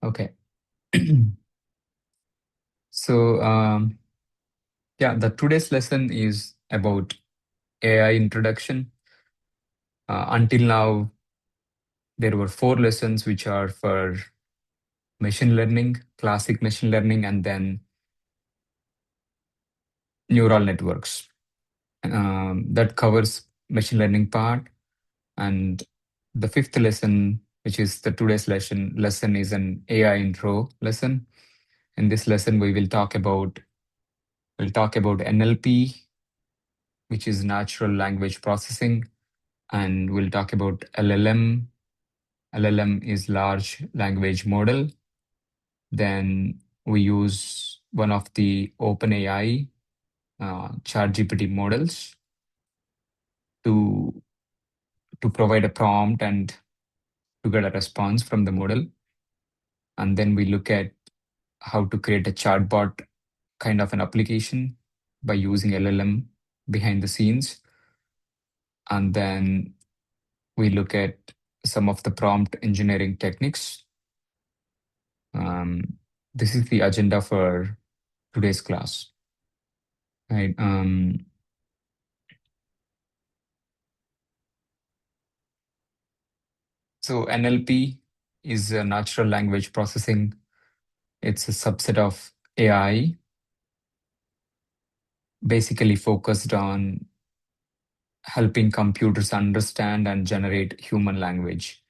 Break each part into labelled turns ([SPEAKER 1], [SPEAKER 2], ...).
[SPEAKER 1] Okay. So, yeah, the today's lesson is about AI introduction. Until now, there were four lessons which are for machine learning, classic machine learning, and then neural networks. That covers machine learning part. And the fifth lesson, which is the today's lesson is an AI intro lesson. In this lesson, we'll talk about NLP, which is natural language processing, and we'll talk about LLM. LLM is large language model. Then we use one of the OpenAI ChatGPT models to provide a prompt and to get a response from the model. And then we look at how to create a chatbot kind of an application by using LLM behind the scenes. And then we look at some of the prompt engineering techniques. Um, this is the agenda for today's class, right? So NLP is a natural language processing. It's a subset of AI, basically focused on helping computers understand and generate human language.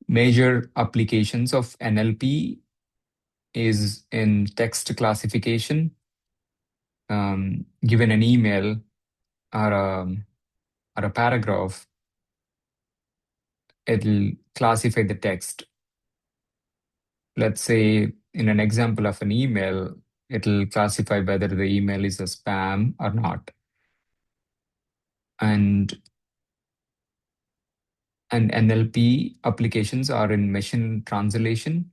[SPEAKER 1] Major applications of NLP is in text classification. Given an email or a paragraph, it'll classify the text. Let's say in an example of an email, it'll classify whether the email is a spam or not. And NLP applications are in machine translation.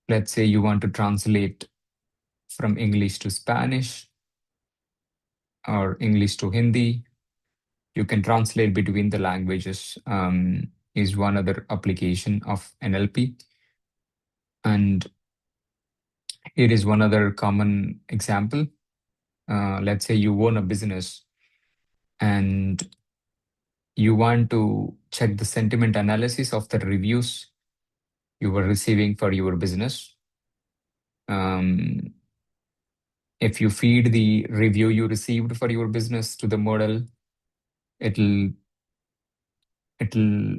[SPEAKER 1] Let's say you want to translate from English to Spanish or English to Hindi. You can translate between the languages, is one other application of NLP. And here is one other common example. Let's say you own a business and you want to check the sentiment analysis of the reviews you were receiving for your business. If you feed the review you received for your business to the model, it'll it'll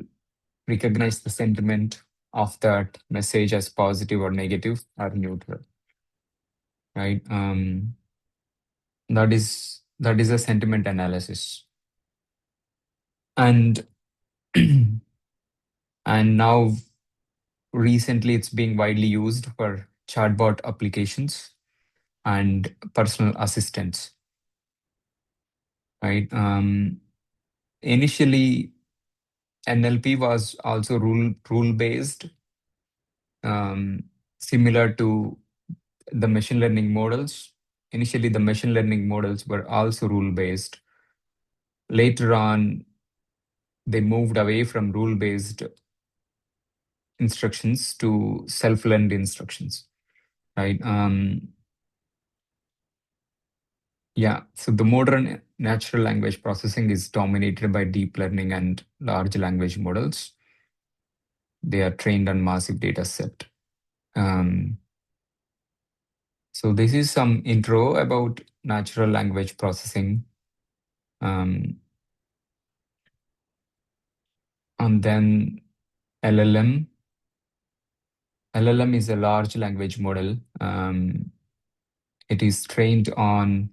[SPEAKER 1] recognize the sentiment of that message as positive or negative or neutral, right? That is a sentiment analysis, and and now recently it's being widely used for chatbot applications and personal assistants, right? Initially, NLP was also rule based, um, similar to the machine learning models. Initially, the machine learning models were also rule based. Later on, they moved away from rule based instructions to self learned instructions, right? Yeah, so the modern natural language processing is dominated by deep learning and large language models. They are trained on massive data set. Um, so this is some intro about natural language processing. Um, and then LLM. LLM is a large language model. It is trained on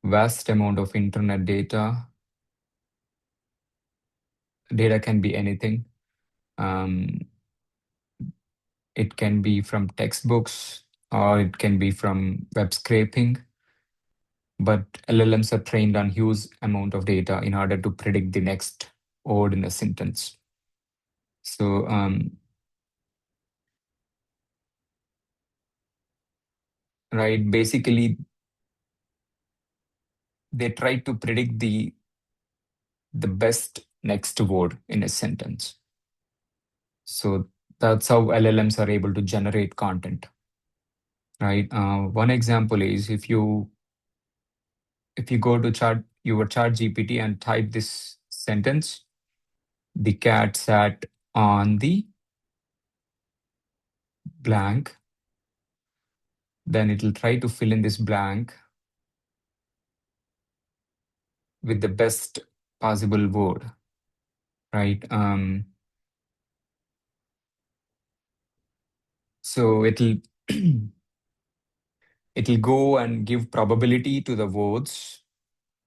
[SPEAKER 1] vast amount of internet data. Data can be anything. Um, it can be from textbooks or it can be from web scraping. But LLMs are trained on huge amount of data in order to predict the next word in a sentence. So right, basically they try to predict the best next word in a sentence. So That's how LLMs are able to generate content, right? One example is if you go to chat GPT and type this sentence, the cat sat on the blank, then it'll try to fill in this blank with the best possible word, right? So it'll go and give probability to the words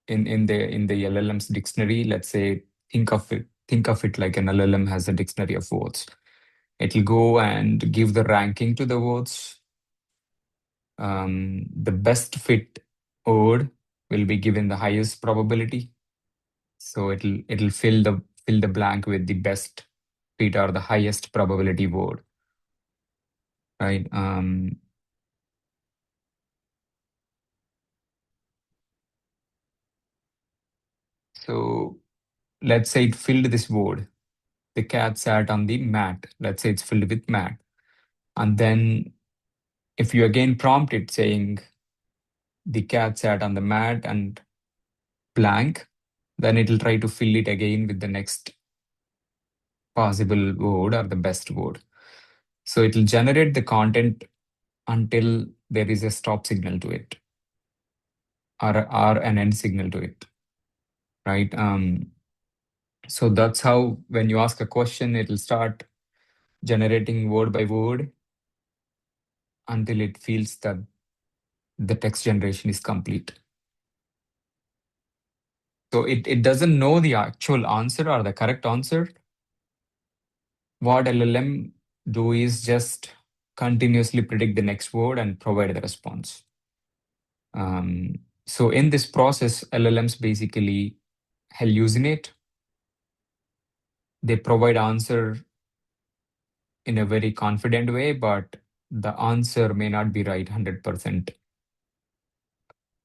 [SPEAKER 1] in the LLM's dictionary. Let's say think of it like an LLM has a dictionary of words. It'll go and give the ranking to the words. The best fit word will be given the highest probability. So it'll fill the blank with the best fit or the highest probability word, right? So let's say it filled this word. The cat sat on the mat. Let's say it's filled with mat. And then if you again prompt it saying the cat sat on the mat and blank, then it'll try to fill it again with the next possible word or the best word. So it'll generate the content until there is a stop signal to it or an end signal to it, right? So that's how when you ask a question, it'll start generating word by word until it feels that the text generation is complete. So it doesn't know the actual answer or the correct answer. What LLM do is just continuously predict the next word and provide the response. So in this process, LLMs basically hallucinate. They provide answer in a very confident way, but the answer may not be right 100%.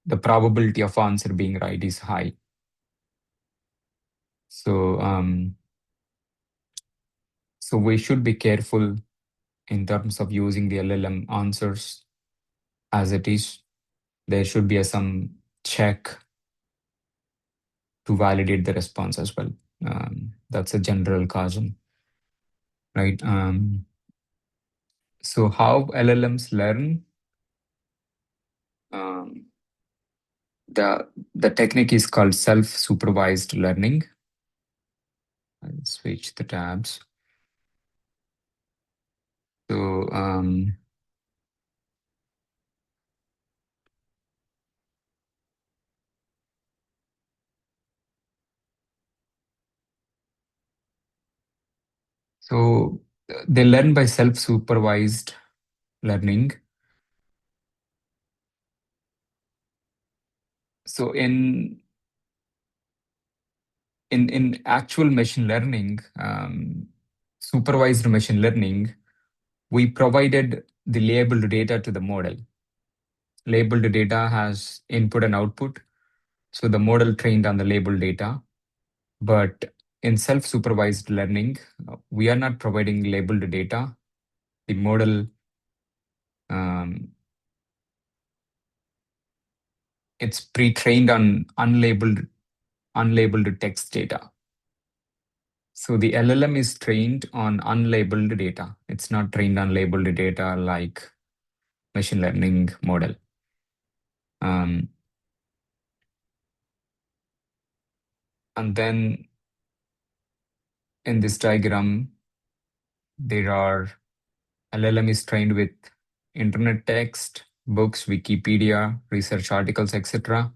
[SPEAKER 1] The probability of answer being right is high. So so we should be careful in terms of using the LLM answers as it is. There should be some check to validate the response as well. That's a general caution, right? So how LLMs learn? Um, the technique is called self-supervised learning. I'll switch the tabs. So so they learn by self-supervised learning. So in actual machine learning, supervised machine learning, we provided the labeled data to the model. Labeled data has input and output. So the model trained on the labeled data. But in self-supervised learning, we are not providing labeled data. The model, um, it's pre-trained on unlabeled text data. So the LLM is trained on unlabeled data. It's not trained on labeled data like machine learning model. Um, and then in this diagram, there are LLM is trained with internet text, books, Wikipedia, research articles, etc.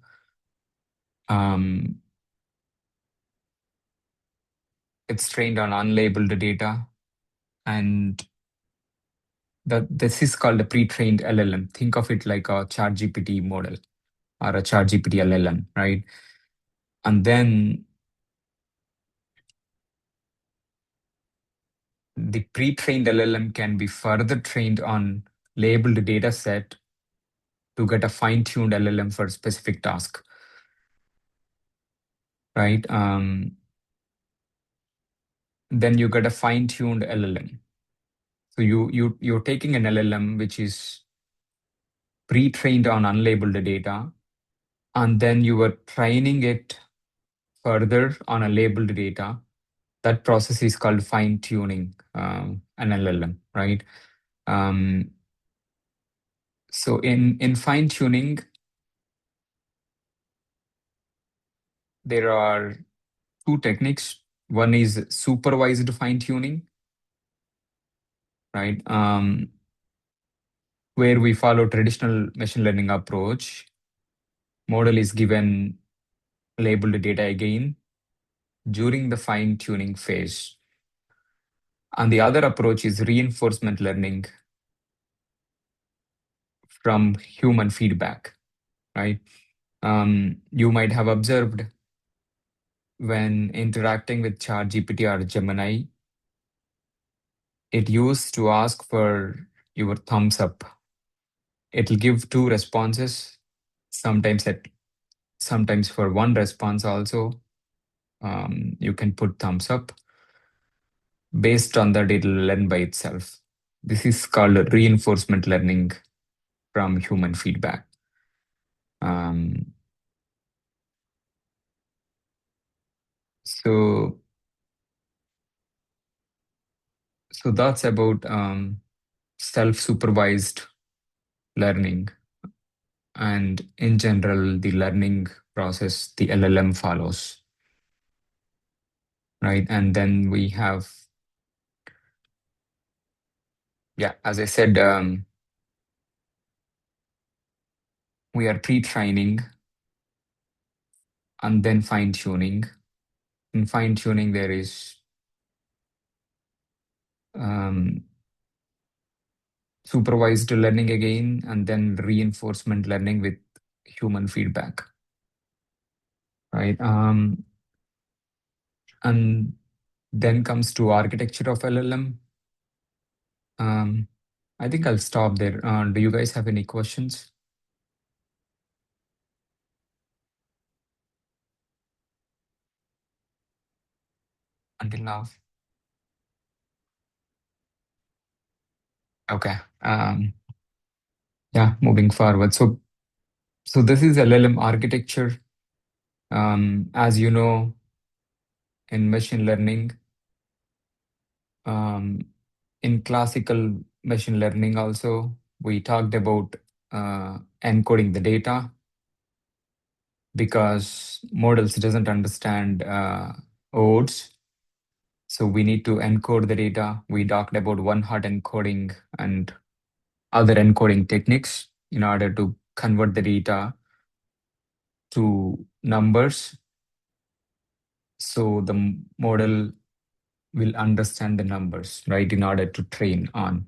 [SPEAKER 1] It's trained on unlabeled data, and this is called a pre-trained LLM. Think of it like a ChatGPT model or a ChatGPT LLM, right? And then the pre-trained LLM can be further trained on labeled data set to get a fine-tuned LLM for a specific task, right? Then you get a fine-tuned LLM. So you're taking an LLM which is pre-trained on unlabeled data, and then you were training it further on a labeled data. That process is called fine tuning an LLM, right? Um, so in fine tuning, there are two techniques. One is supervised fine tuning, right? Where we follow traditional machine learning approach. Model is given labeled data again during the fine tuning phase. And the other approach is reinforcement learning from human feedback, right? You might have observed when interacting with ChatGPT or Gemini, it used to ask for your thumbs up. It'll give two responses, sometimes sometimes for one response also. You can put thumbs up. Based on that, it'll learn by itself. This is called reinforcement learning from human feedback. Um, so so that's about self-supervised learning, and in general, the learning process the LLM follows, right? And then we have, yeah, as I said, we are pre-training and then fine-tuning. In fine-tuning, there is um, supervised learning again, and then reinforcement learning with human feedback, right? And then comes to architecture of LLM. Um, I think I'll stop there. Do you guys have any questions until now? Okay. Yeah, moving forward. So this is LLM architecture. As you know, in machine learning, um, in classical machine learning also, we talked about encoding the data because models doesn't understand words. So we need to encode the data. We talked about one-hot encoding and other encoding techniques in order to convert the data to numbers. So the model will understand the numbers, right, in order to train on.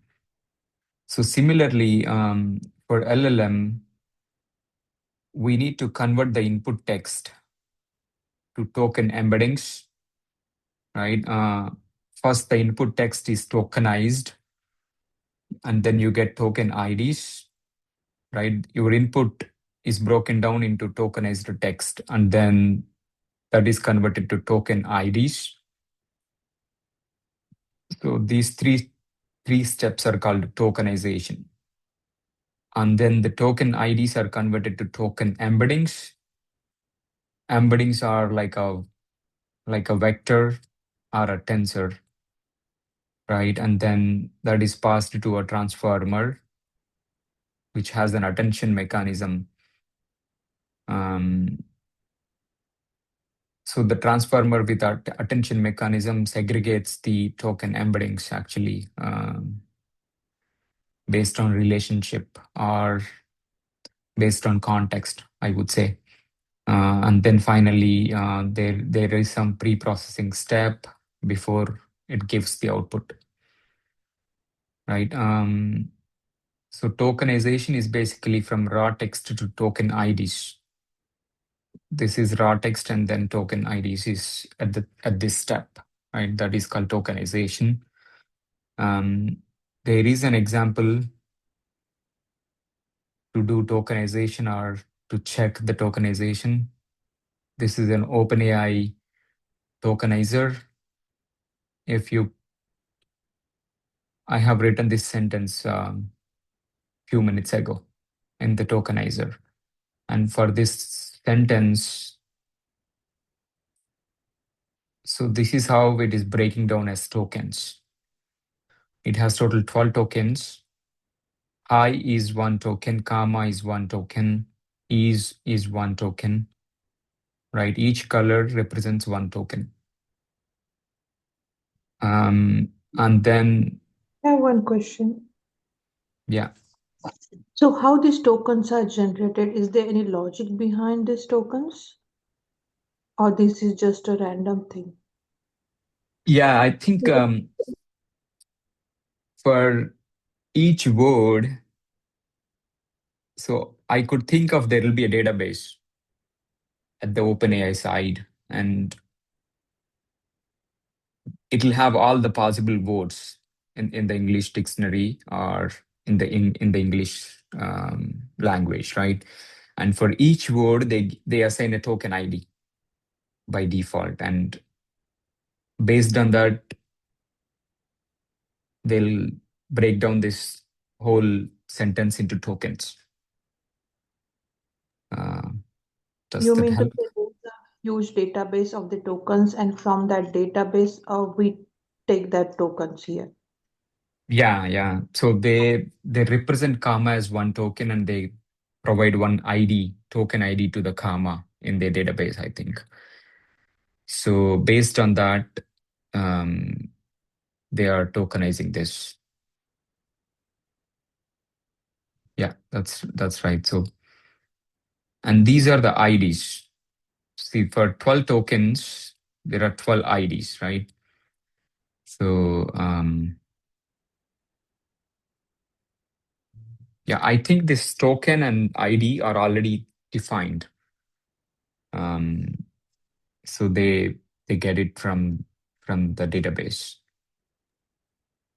[SPEAKER 1] So similarly, for LLM, we need to convert the input text to token embeddings, right? First, the input text is tokenized, and then you get token IDs, right? Your input is broken down into tokenized text, and then that is converted to token IDs. So these three steps are called tokenization. And then the token IDs are converted to token embeddings. Embeddings are like a vector or a tensor, right? And then that is passed to a transformer, which has an attention mechanism. Um, so the transformer with that attention mechanism segregates the token embeddings actually based on relationship or based on context, I would say. And then finally, there is some pre-processing step before it gives the output, right? So tokenization is basically from raw text to token IDs. This is raw text, and then token IDs is at this step, right? That is called tokenization. There is an example to do tokenization or to check the tokenization. This is an OpenAI tokenizer. If you I have written this sentence few minutes ago in the tokenizer. And for this sentence, so this is how it is breaking down as tokens. It has total 12 tokens. Hi is one token, comma is one token, is one token, right? Each color represents one token. And then,
[SPEAKER 2] I have one question.
[SPEAKER 1] yeah,
[SPEAKER 2] So how these tokens are generated, is there any logic behind these tokens? Or this is just a random thing?
[SPEAKER 1] yeah, I think for each word, so I could think of there will be a database at the OpenAI side, and it'll have all the possible words in the English dictionary or in the English language, right? And for each word, they assign a token ID by default, and based on that, they'll break down this whole sentence into tokens. Uh, does
[SPEAKER 2] You
[SPEAKER 1] that
[SPEAKER 2] mean to
[SPEAKER 1] help?
[SPEAKER 2] say there's a huge database of the tokens, and from that database, we take that tokens here.
[SPEAKER 1] Yeah, yeah. So they represent comma as one token, and they provide one ID, token ID to the comma in their database, I think. So based on that, um, they are tokenizing this. Yeah, that's right. So, and these are the IDs. See, for 12 tokens, there are 12 IDs, right? So yeah, I think this token and ID are already defined. Um, so they get it from the database.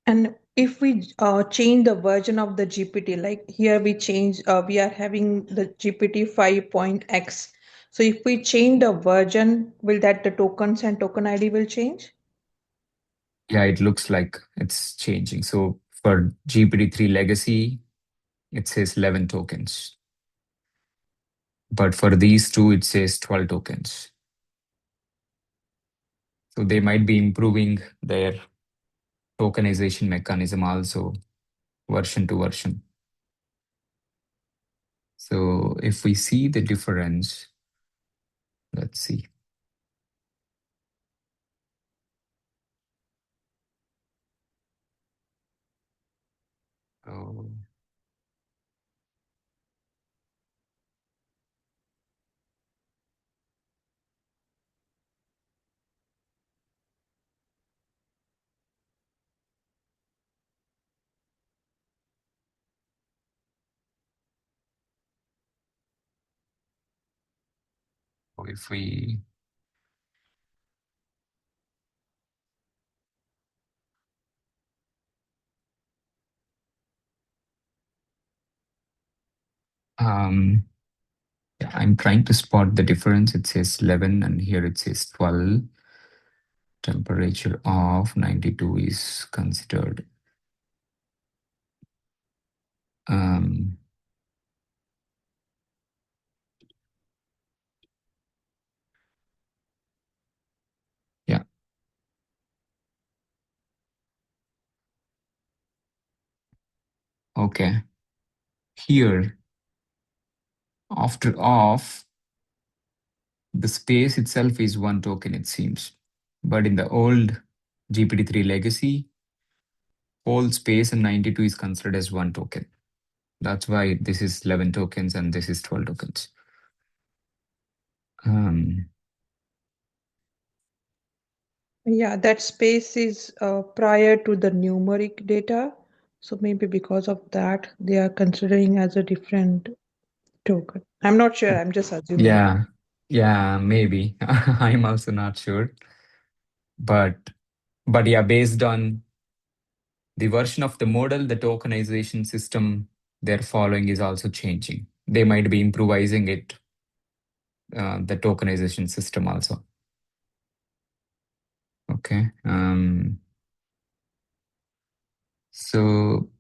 [SPEAKER 2] And if we change the version of the GPT, like here we change, we are having the GPT 5.x. So if we change the version, will that the tokens and token ID will change?
[SPEAKER 1] Yeah, it looks like it's changing. So for GPT-3 legacy, it says 11 tokens. But for these two, it says 12 tokens. So they might be improving their tokenization mechanism also, version to version. So if we see the difference, let's see. Oh, if we um yeah, I'm trying to spot the difference. It says 11 and here it says 12. Temperature of 92 is considered. Um, yeah, okay. Here, after off, the space itself is one token, it seems. But in the old GPT-3 legacy, whole space and 92 is considered as one token. That's why this is 11 tokens and this is 12 tokens. Um,
[SPEAKER 2] Yeah, that space is prior to the numeric data. So maybe because of that, they are considering as a different token. I'm not sure. I'm just assuming.
[SPEAKER 1] yeah, yeah, maybe. I'm also not sure. But yeah, based on the version of the model, the tokenization system they're following is also changing. They might be improvising it, the tokenization system also. Okay. So,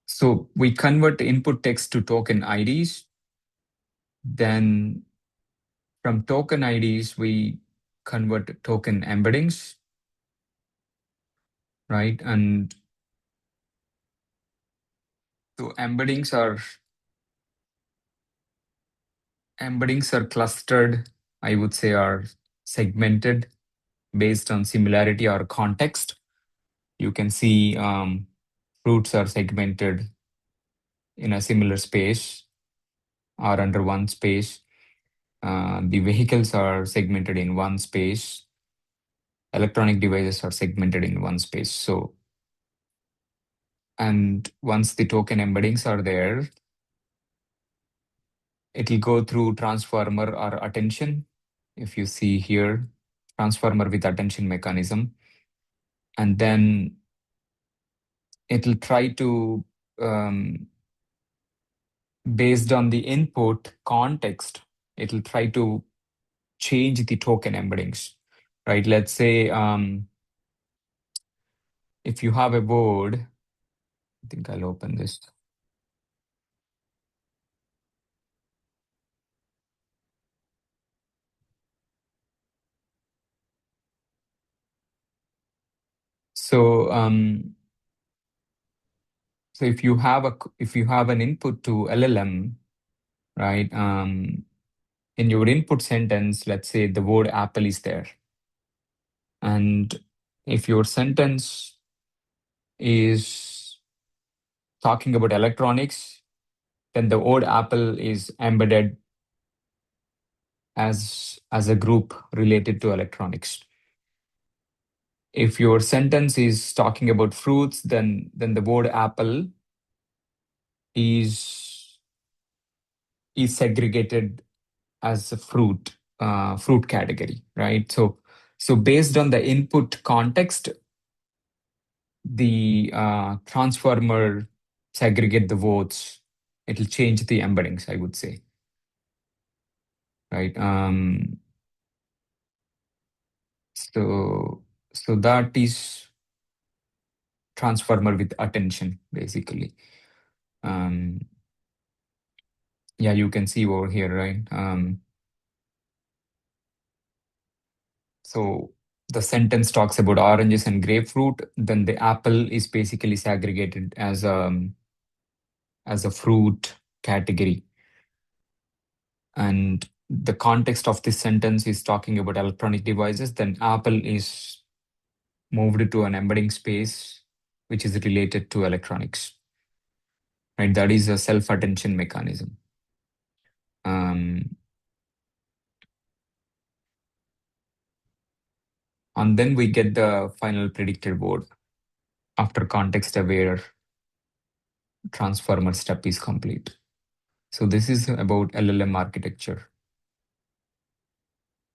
[SPEAKER 1] so we convert input text to token IDs. Then from token IDs, we convert token embeddings, right? And so embeddings are clustered, I would say, are segmented based on similarity or context. You can see fruits are segmented in a similar space or under one space. The vehicles are segmented in one space. Electronic devices are segmented in one space. So, and once the token embeddings are there, it will go through transformer or attention. If you see here, transformer with attention mechanism. And then it will try to, based on the input context, it will try to change the token embeddings, right? Let's say if you have a board, I think I'll open this. So so if you have an input to LLM, right? In your input sentence, let's say the word apple is there, and if your sentence is talking about electronics, then the word apple is embedded as a group related to electronics. If your sentence is talking about fruits, then the word apple is segregated as a fruit category, right? So based on the input context, the transformer segregate the votes. It'll change the embeddings, I would say, right? So that is transformer with attention, basically. Um, yeah, you can see over here, right? So the sentence talks about oranges and grapefruit, then the apple is basically segregated as a fruit category. And the context of this sentence is talking about electronic devices, then apple is moved to an embedding space which is related to electronics. Right? That is a self-attention mechanism. And then we get the final predicted word after context-aware transformer step is complete. So this is about LLM architecture,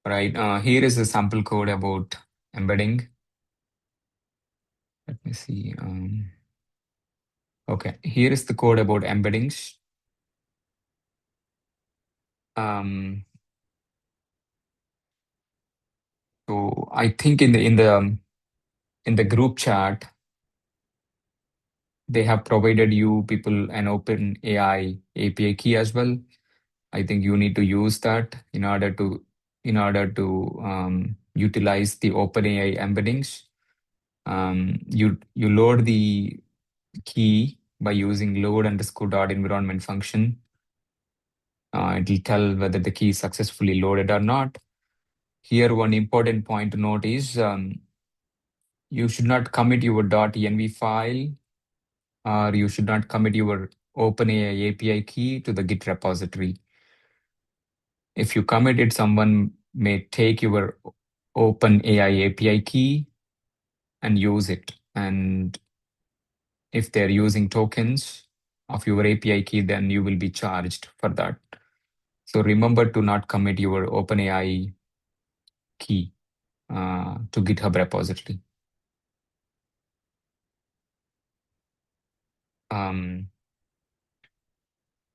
[SPEAKER 1] right? Here is a sample code about embedding. Let me see. Okay, here is the code about embeddings. So I think in the group chat, they have provided you people an open AI API key as well. I think you need to use that in order to utilize the OpenAI embeddings. You load the key by using load underscore dot environment function. It will tell whether the key is successfully loaded or not. Here, one important point to note is you should not commit your .env file, or you should not commit your OpenAI API key to the Git repository. If you commit it, someone may take your OpenAI API key and use it. And if they're using tokens of your API key, then you will be charged for that. So remember to not commit your OpenAI key to GitHub repository. Um,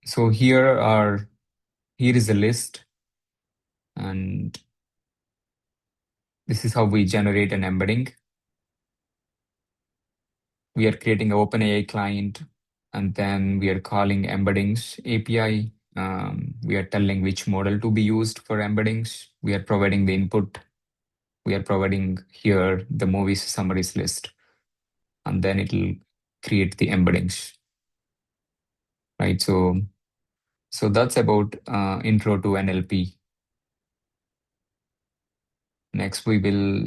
[SPEAKER 1] so here is a list, and this is how we generate an embedding. We are creating an OpenAI client, and then we are calling embeddings API. We are telling which model to be used for embeddings. We are providing the input. We are providing here the movies summaries list, and then it will create the embeddings, right? So that's about intro to NLP. Next, we will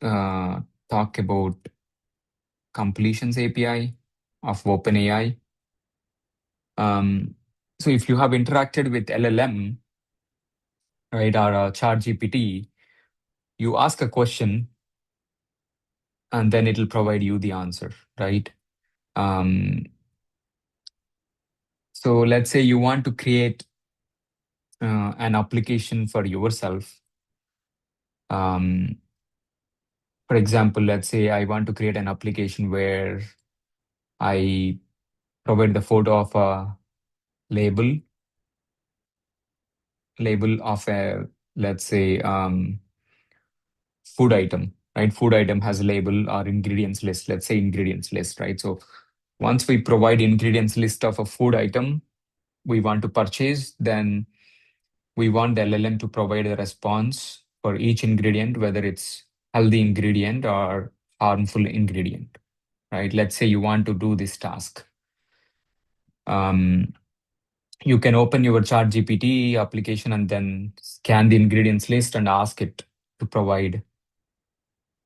[SPEAKER 1] talk about completions API of OpenAI. So if you have interacted with LLM, right, or ChatGPT, you ask a question and then it will provide you the answer, right? Um, so let's say you want to create an application for yourself. Um, for example, let's say I want to create an application where I provide the photo of a label, label of a, let's say, food item, right? Food item has a label or ingredients list, let's say ingredients list, right? So once we provide ingredients list of a food item we want to purchase, then we want the LLM to provide a response for each ingredient, whether it's healthy ingredient or harmful ingredient, right? Let's say you want to do this task. Um, you can open your Chat GPT application and then scan the ingredients list and ask it to provide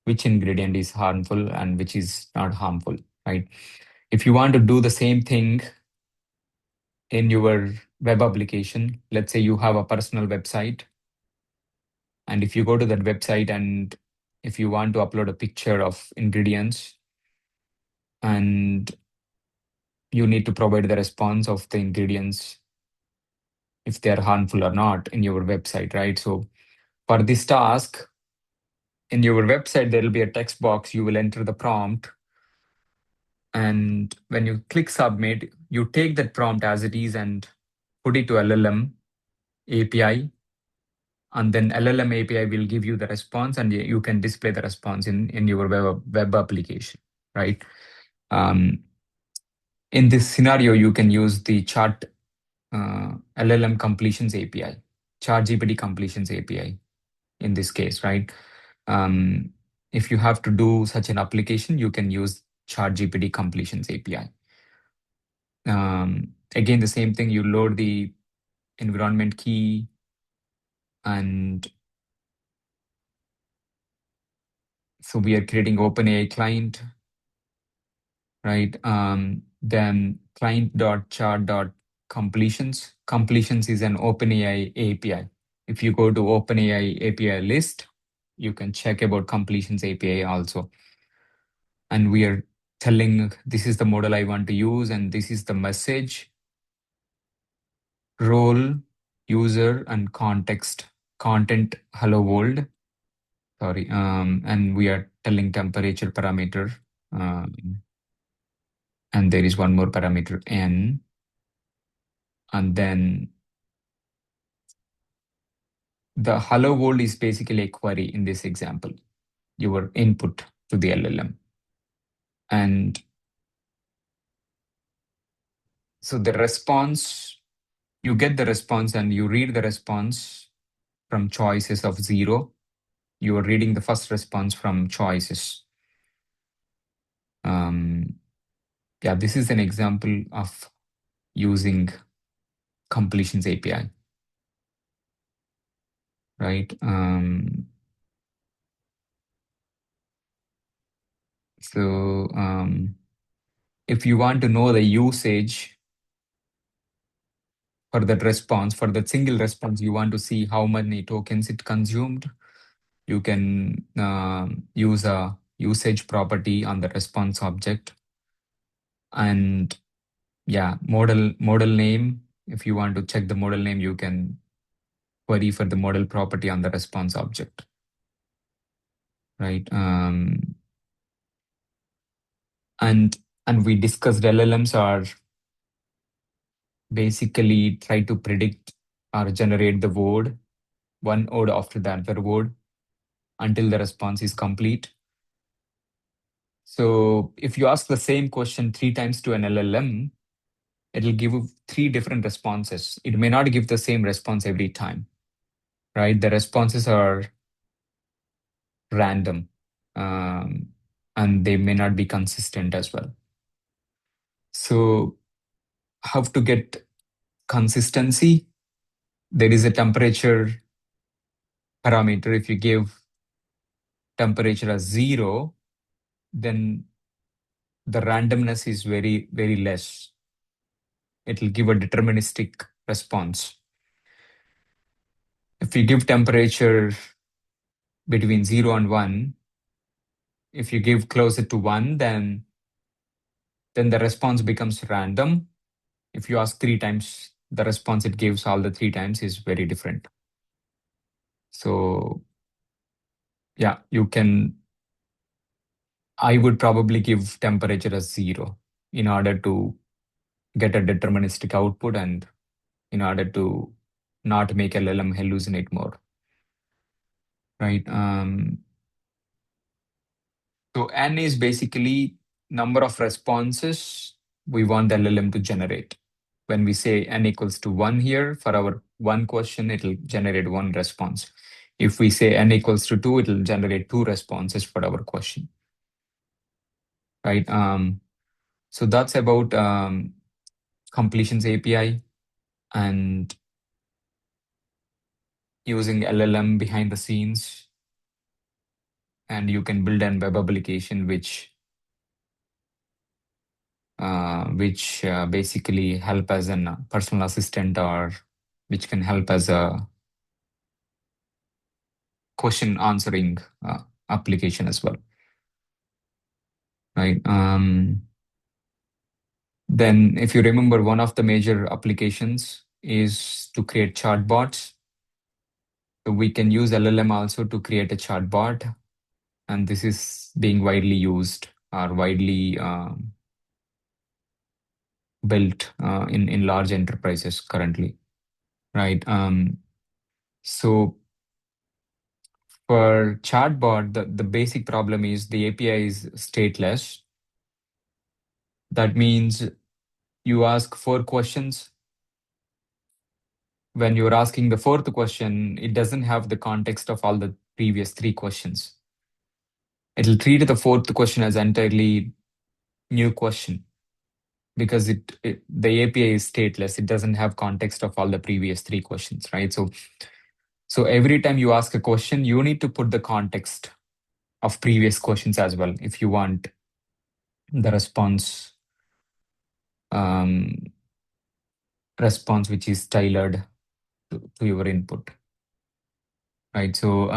[SPEAKER 1] which ingredient is harmful and which is not harmful, right? If you want to do the same thing in your web application, let's say you have a personal website, and if you go to that website and if you want to upload a picture of ingredients and you need to provide the response of the ingredients if they are harmful or not in your website, right? So for this task, in your website, there will be a text box. You will enter the prompt. And when you click submit, you take that prompt as it is and put it to LLM API. And then LLM API will give you the response and you can display the response in your web application, right? Um, in this scenario, you can use the chat LLM completions API, chat GPT completions API in this case, right? Um, if you have to do such an application, you can use chat GPT completions API. Again, the same thing, you load the environment key and so we are creating OpenAI client, right? Then client.chat.completions. Completions is an OpenAI API. If you go to OpenAI API list, you can check about completions API also. And we are telling this is the model I want to use and this is the message, role, user, and context, content, hello world. Sorry. And we are telling temperature parameter. And there is one more parameter, n. And then the hello world is basically a query in this example, your input to the LLM. And so the response, you get the response and you read the response from choices of 0. You are reading the first response from choices. Yeah, this is an example of using completions API, right? So if you want to know the usage for that response, for that single response, you want to see how many tokens it consumed, you can use a usage property on the response object. And yeah, model name, if you want to check the model name, you can query for the model property on the response object, right? And we discussed LLMs are basically try to predict or generate the word, one word after the other word, until the response is complete. So if you ask the same question 3 times to an LLM, it'll give you 3 different responses. It may not give the same response every time, right? The responses are random, um, and they may not be consistent as well. So how to get consistency? There is a temperature parameter. If you give temperature as 0, then the randomness is very, very less. It will give a deterministic response. If you give temperature between 0 and 1, if you give closer to 1, then the response becomes random. If you ask 3 times, the response it gives all the 3 times is very different. So yeah, I would probably give temperature as 0 in order to get a deterministic output and in order to not make LLM hallucinate more, right? So N is basically number of responses we want the LLM to generate. When we say N equals to 1 here, for our one question, it'll generate one response. If we say N equals to 2, it'll generate 2 responses for our question, right? So that's about completions API and using LLM behind the scenes. And you can build an web application which basically help as a personal assistant or which can help as a question answering application as well, right? Then if you remember, one of the major applications is to create chatbots. So we can use LLM also to create a chatbot, and this is being widely used or widely built in large enterprises currently, right? So for chatbot, the basic problem is the API is stateless. That means you ask 4 questions. When you're asking the fourth question, it doesn't have the context of all the previous 3 questions. It'll treat the fourth question as entirely new question because the API is stateless. It doesn't have context of all the previous 3 questions, right? So every time you ask a question, you need to put the context of previous questions as well if you want the um, response which is tailored to your input, right? So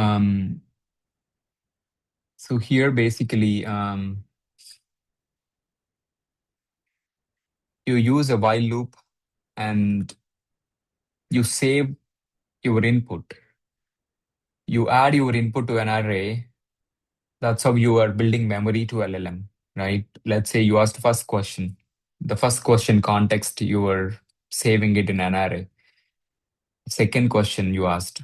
[SPEAKER 1] here basically you use a while loop and you save your input. You add your input to an array. That's how you are building memory to LLM, right? Let's say you asked first question. The first question context, you are saving it in an array. Second question you asked,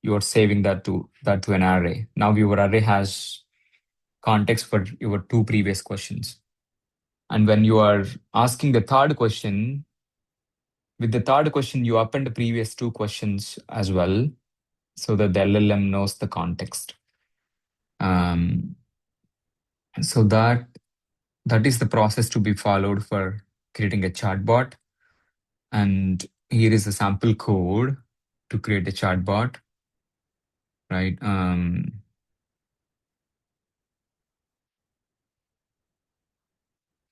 [SPEAKER 1] you are saving that to an array. Now your array has context for your 2 previous questions. And when you are asking the third question, with the third question, you append the previous 2 questions as well so that the LLM knows the context. Um, so that is the process to be followed for creating a chatbot. And here is a sample code to create a chatbot, right?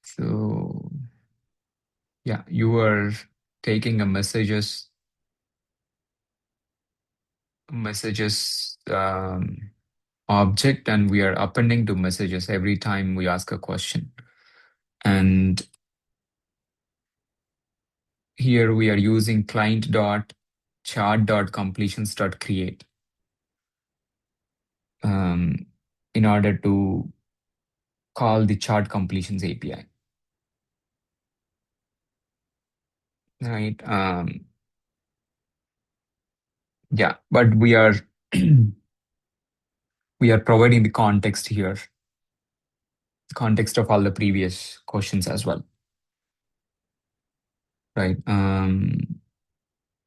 [SPEAKER 1] So yeah, you are taking a messages object, and we are appending to messages every time we ask a question. And here we are using client.chat.completions.create in order to call the chart completions API, right? Yeah, but we are, we are providing the context here. context of all the previous questions as well, right?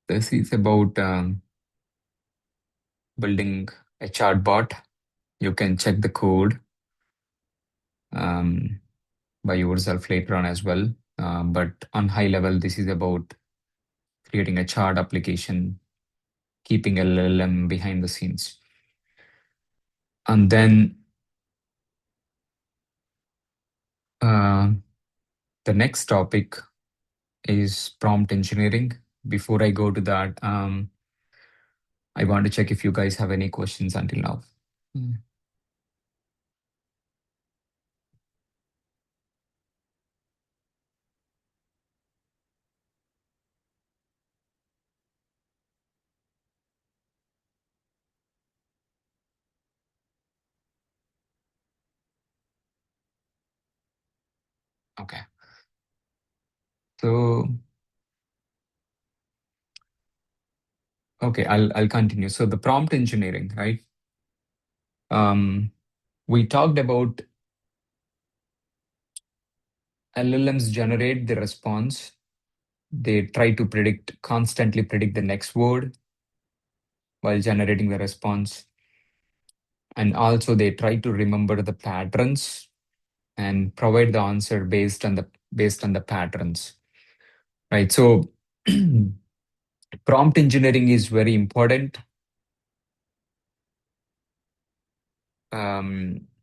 [SPEAKER 1] This is about building a chatbot. You can check the code um, by yourself later on as well. But on high level, this is about creating a chat application, keeping LLM behind the scenes. And then uh, the next topic is prompt engineering. Before I go to that, I want to check if you guys have any questions until now. Mm. Okay. So, okay, I'll continue. So the prompt engineering, right? We talked about LLMs generate the response. They try to constantly predict the next word while generating the response. And also they try to remember the patterns and provide the answer based on the patterns, right? So prompt engineering is very important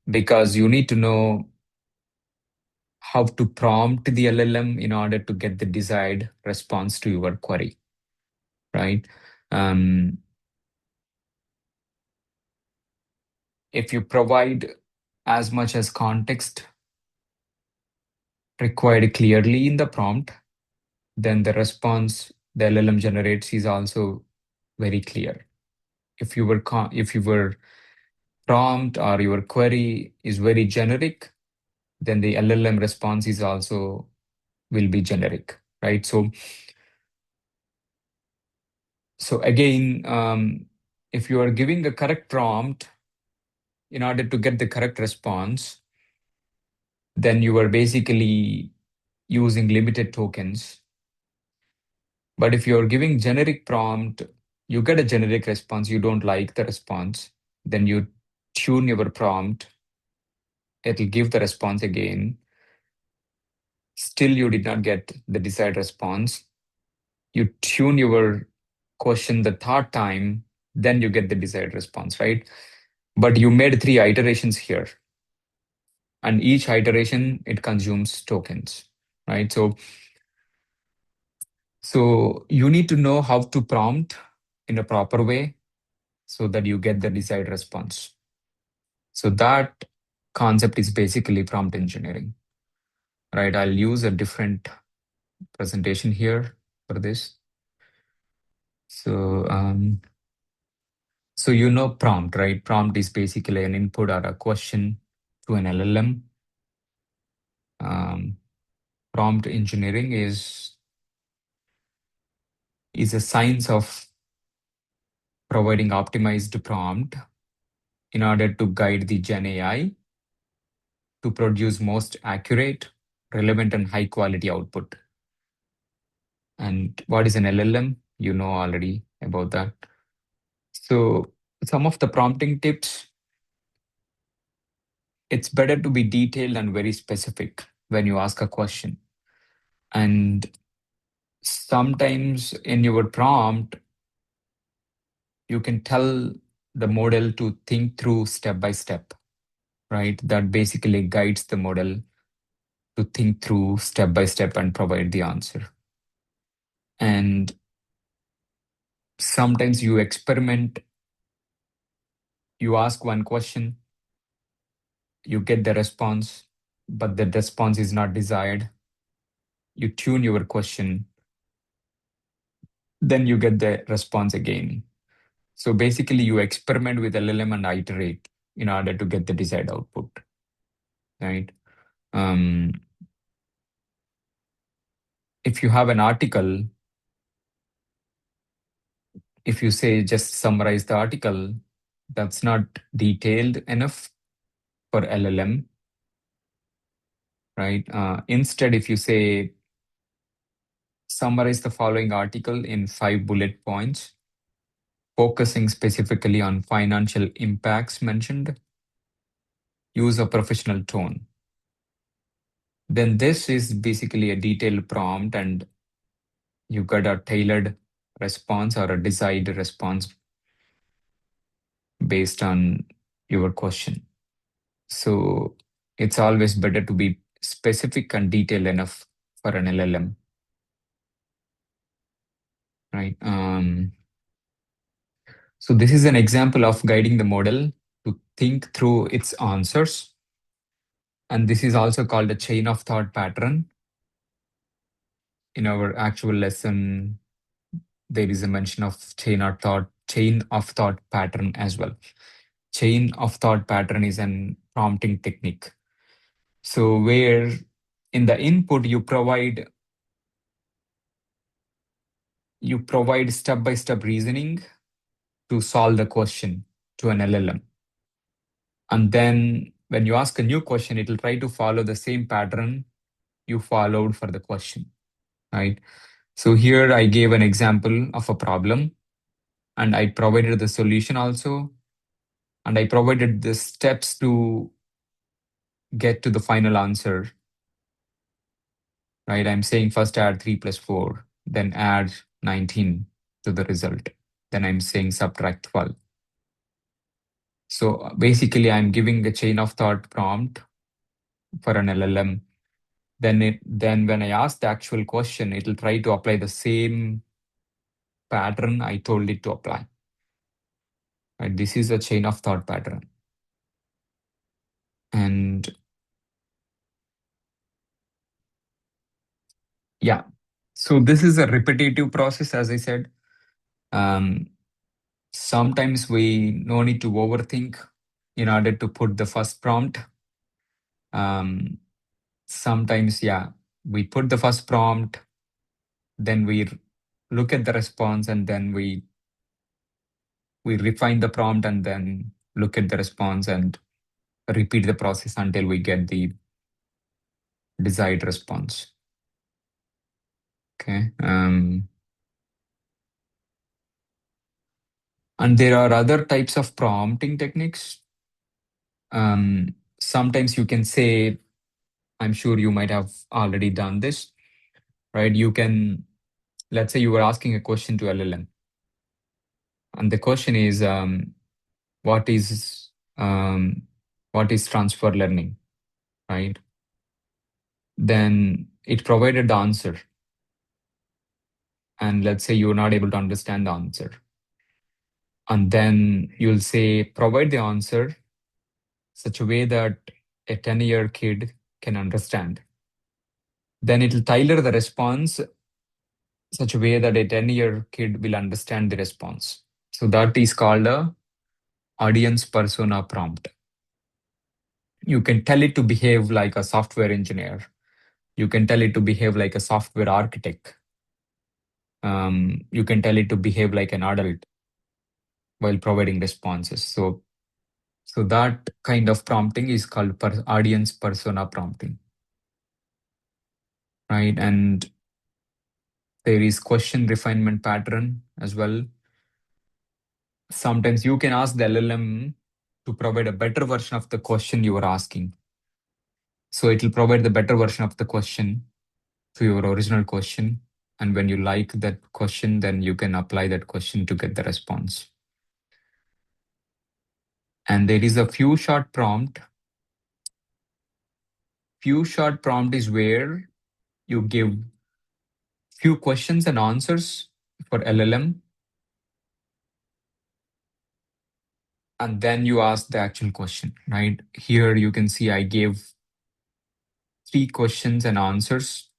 [SPEAKER 1] because you need to know how to prompt the LLM in order to get the desired response to your query, right? Um, if you provide as much as context required clearly in the prompt, then the response the LLM generates is also very clear. If your prompt or your query is very generic, then the LLM response is also will be generic, right? So again, if you are giving a correct prompt in order to get the correct response, then you are basically using limited tokens. But if you're giving generic prompt, you get a generic response, you don't like the response, then you tune your prompt, it'll give the response again. Still, you did not get the desired response. You tune your question the third time, then you get the desired response, right? But you made three iterations here, and each iteration it consumes tokens, right? So you need to know how to prompt in a proper way so that you get the desired response. So that concept is basically prompt engineering, right? I'll use a different presentation here for this. So you know prompt, right? Prompt is basically an input or a question to an LLM. Um, prompt engineering is a science of providing optimized prompt in order to guide the Gen AI to produce most accurate, relevant, and high quality output. And what is an LLM? You know already about that. So some of the prompting tips, it's better to be detailed and very specific when you ask a question. And sometimes in your prompt, you can tell the model to think through step by step, right? That basically guides the model to think through step by step and provide the answer. And sometimes you experiment, you ask one question, you get the response, but the response is not desired. You tune your question, then you get the response again. So basically, you experiment with LLM and iterate in order to get the desired output, right? Um, if you have an article, if you say just summarize the article, that's not detailed enough for LLM. right? Instead, if you say summarize the following article in 5 bullet points, focusing specifically on financial impacts mentioned, use a professional tone. Then this is basically a detailed prompt and you got a tailored response or a desired response based on your question. So it's always better to be specific and detailed enough for an LLM, right? So this is an example of guiding the model to think through its answers. And this is also called a chain of thought pattern. In our actual lesson, there is a mention of chain of thought pattern as well. Chain of thought pattern is an prompting technique. So where in the input you provide step-by-step reasoning to solve the question to an LLM. And then when you ask a new question, it will try to follow the same pattern you followed for the question, right? So here I gave an example of a problem and I provided the solution also. And I provided the steps to get to the final answer, right? I'm saying first add 3 plus 4, then add 19 to the result. Then I'm saying subtract 12. So basically, I'm giving a chain of thought prompt for an LLM. Then when I ask the actual question, it'll try to apply the same pattern I told it to apply. Right? This is a chain of thought pattern. And yeah, so this is a repetitive process, as I said. Um, Sometimes we no need to overthink in order to put the first prompt. Um, Sometimes, yeah, we put the first prompt, then we look at the response, and then we refine the prompt, and then look at the response and repeat the process until we get the desired response. Okay. And there are other types of prompting techniques. Sometimes you can say, I'm sure you might have already done this, right? You can, let's say you were asking a question to LLM, and the question is, what is um, what is transfer learning, right? Then it provided the answer, and let's say you're not able to understand the answer, and then you'll say, provide the answer such a way that a 10-year kid can understand. Then it'll tailor the response such a way that a 10-year kid will understand the response. So that is called a audience persona prompt. You can tell it to behave like a software engineer. You can tell it to behave like a software architect. You can tell it to behave like an adult while providing responses. So that kind of prompting is called audience persona prompting, right? And there is question refinement pattern as well. Sometimes you can ask the LLM to provide a better version of the question you are asking. So it will provide the better version of the question to your original question. And when you like that question, then you can apply that question to get the response. And there is a few shot prompt. Few shot prompt is where you give few questions and answers for LLM. And then you ask the actual question, right? Here you can see I gave 3 questions and answers.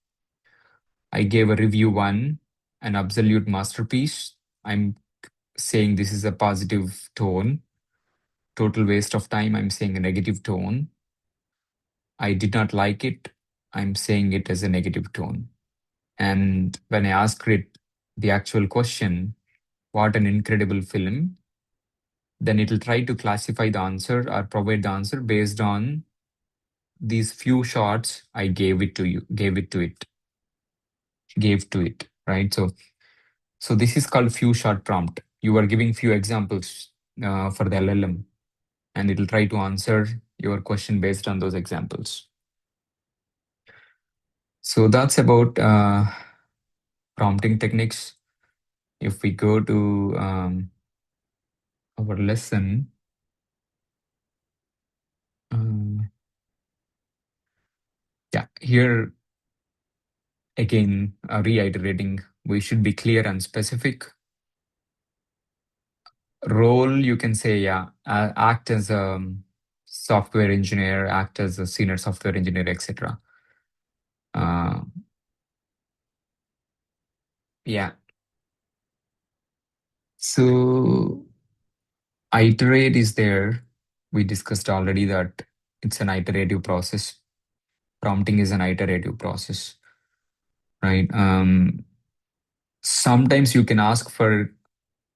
[SPEAKER 1] I gave a review 1, an absolute masterpiece. I'm saying this is a positive tone. Total waste of time, I'm saying a negative tone. I did not like it, I'm saying it as a negative tone. And when I ask it the actual question, what an incredible film, then it'll try to classify the answer or provide the answer based on these few shots I gave it to you, gave to it, right? So this is called few shot prompt. You are giving few examples for the LLM, and it'll try to answer your question based on those examples. So that's about prompting techniques. If we go to our lesson, yeah, here again, reiterating, we should be clear and specific. Role, you can say, yeah, act as a software engineer, act as a senior software engineer, etc. Yeah. So iterate is there. We discussed already that it's an iterative process. Prompting is an iterative process, right? Sometimes you can ask the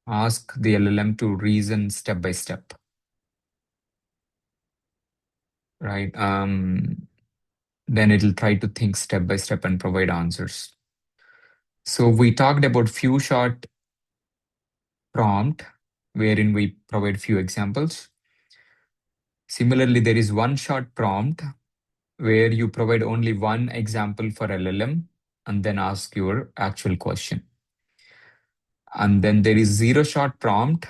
[SPEAKER 1] LLM to reason step by step, right? Then it'll try to think step by step and provide answers. So we talked about few shot prompt, wherein we provide few examples. Similarly, there is one shot prompt where you provide only one example for LLM and then ask your actual question. And then there is zero shot prompt,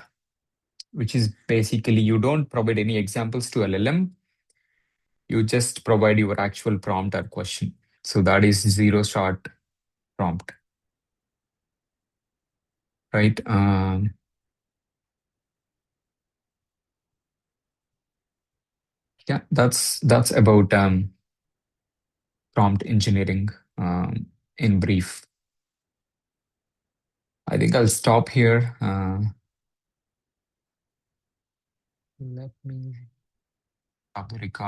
[SPEAKER 1] which is basically you don't provide any examples to LLM, you just provide your actual prompt or question. So that is zero shot prompt, right? Yeah, that's about prompt engineering in brief. I think I'll stop here. Let me stop the record.